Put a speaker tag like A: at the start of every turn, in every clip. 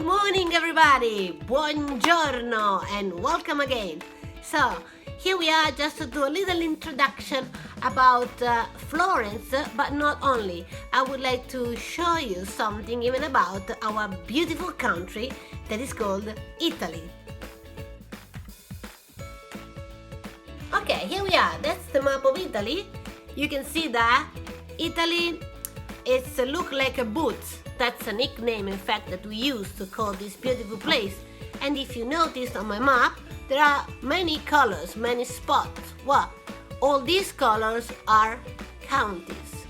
A: Good morning, everybody. Buongiorno and welcome again. So here we are just to do a little introduction about Florence, but not only. I would like to show you something even about our beautiful country that is called Italy. Okay, here we are. That's the map of Italy. You can see that Italy look like a boot. That's a nickname, in fact, that we use to call this beautiful place. And if you notice on my map, there are many colors, many spots. Well, all these colors are counties.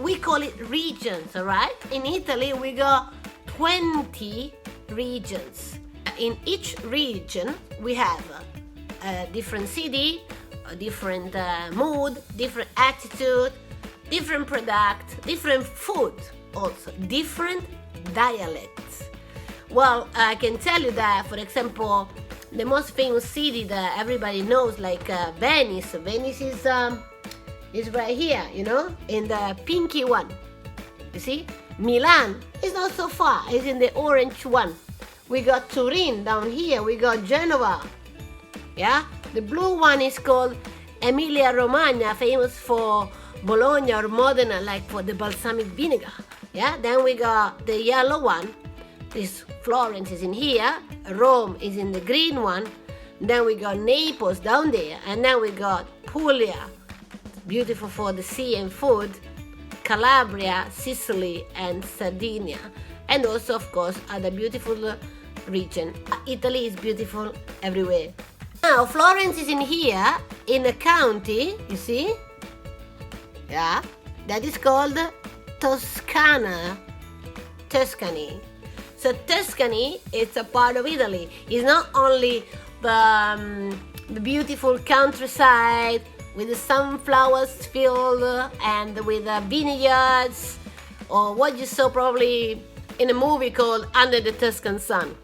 A: We call it regions, alright? In Italy, we got 20 regions. In each region, we have a different city, a different mood, different attitude, different product, different food, also different dialects. Well, I can tell you that, for example, the most famous city that everybody knows, like Venice. Venice is right here, you know, in the pinky one. You see? Milan is not so far, it's in the orange one. We got Turin down here, we got Genova. Yeah? The blue one is called Emilia-Romagna, famous for Bologna or Modena, like for the balsamic vinegar. Yeah, then we got the yellow one. This Florence is in here. Rome is in the green one. Then we got Naples down there, and then we got Puglia, beautiful for the sea and food. Calabria, Sicily, and Sardinia, and also, of course, other beautiful region. Italy is beautiful everywhere. Now, Florence is in here, in a county, you see? Yeah, that is called Tuscany. So Tuscany, it's a part of Italy. It's not only the beautiful countryside with the sunflowers field and with the vineyards, or what you saw probably in a movie called Under the Tuscan Sun.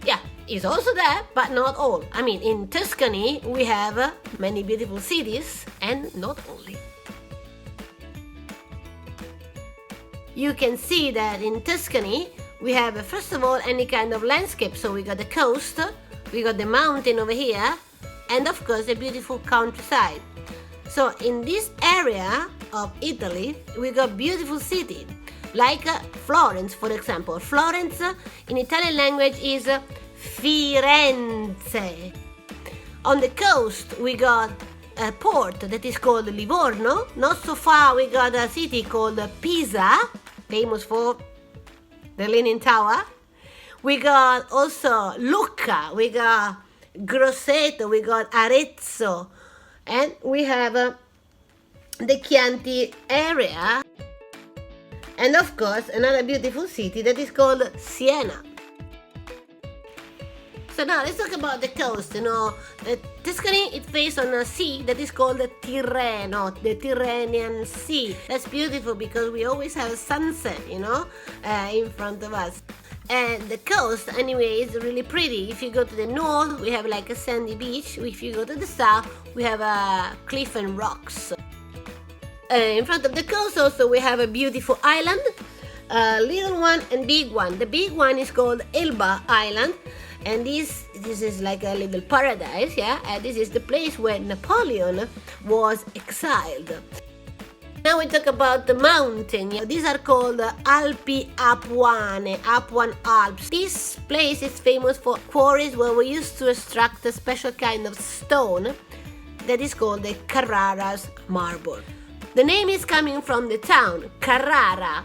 A: Yeah, it's also there, but not all. I mean, in Tuscany, we have many beautiful cities, and not only. You can see that in Tuscany, we have, first of all, any kind of landscape. So we got the coast, we got the mountain over here, and of course, a beautiful countryside. So in this area of Italy, we got beautiful cities, like Florence, for example. Florence in Italian language is Firenze. On the coast, we got a port that is called Livorno. Not so far, we got a city called Pisa, famous for the Leaning Tower. We got also Lucca, we got Grosseto, we got Arezzo, and we have the Chianti area. And of course, another beautiful city that is called Siena. So now let's talk about the coast. You know, Tuscany, it faces on a sea that is called the Tirreno, the Tyrrhenian Sea. That's beautiful because we always have a sunset, you know, in front of us. And the coast, anyway, is really pretty. If you go to the north, we have like a sandy beach. If you go to the south, we have a cliff and rocks. In front of the coast also, we have a beautiful island, a little one and big one. The big one is called Elba Island. And this is like a little paradise, yeah? And this is the place where Napoleon was exiled. Now we talk about the mountain. These are called Alpi Apuane, Apuan Alps. This place is famous for quarries where we used to extract a special kind of stone that is called the Carrara's marble. The name is coming from the town, Carrara.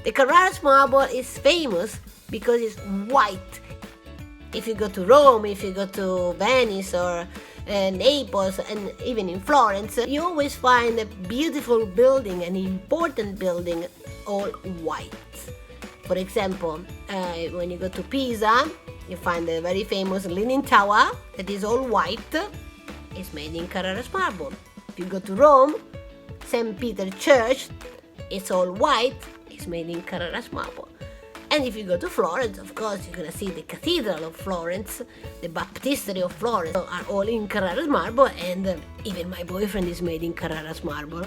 A: The Carrara's marble is famous because it's white. If you go to Rome, if you go to Venice or Naples, and even in Florence, you always find a beautiful building, an important building, all white. For example, when you go to Pisa, you find the very famous Leaning Tower that is all white. It's made in Carrara's marble. If you go to Rome, St. Peter Church, it's all white. It's made in Carrara's marble. And if you go to Florence, of course, you're going to see the Cathedral of Florence, the Baptistery of Florence, are all in Carrara's marble, and even my boyfriend is made in Carrara's marble.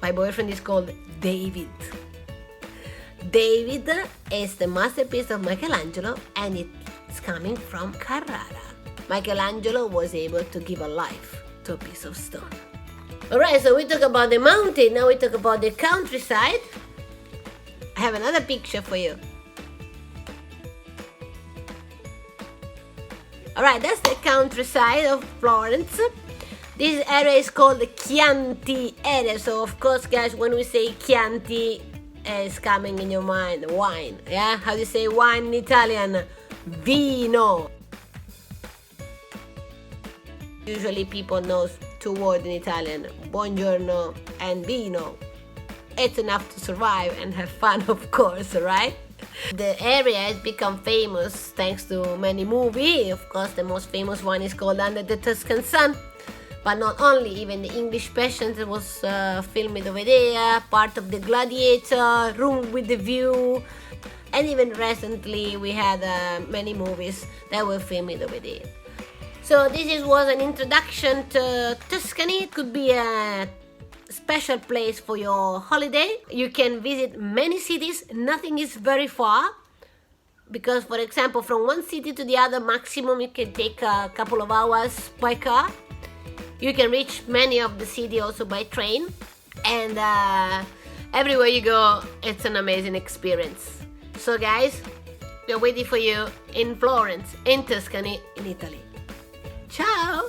A: My boyfriend is called David. David is the masterpiece of Michelangelo, and it's coming from Carrara. Michelangelo was able to give a life to a piece of stone. Alright, so we talk about the mountain, now we talk about the countryside. I have another picture for you. Alright, that's the countryside of Florence. This area is called the Chianti area. So of course, guys, when we say Chianti, it's coming in your mind wine. Yeah, how do you say wine in Italian? Vino. Usually people know two words in Italian, buongiorno and vino. It's enough to survive and have fun, of course, right? The area has become famous thanks to many movies. Of course, the most famous one is called Under the Tuscan Sun. But not only, even the English Passion was filmed over there, part of the Gladiator, Room with the View, and even recently we had many movies that were filmed over there. So this was an introduction to Tuscany. It could be a special place for your holiday. You can visit many cities, nothing is very far. Because, for example, from one city to the other, maximum you can take a couple of hours by car. You can reach many of the city also by train, and everywhere you go, it's an amazing experience. So guys, we're waiting for you in Florence, in Tuscany, in Italy. Ciao!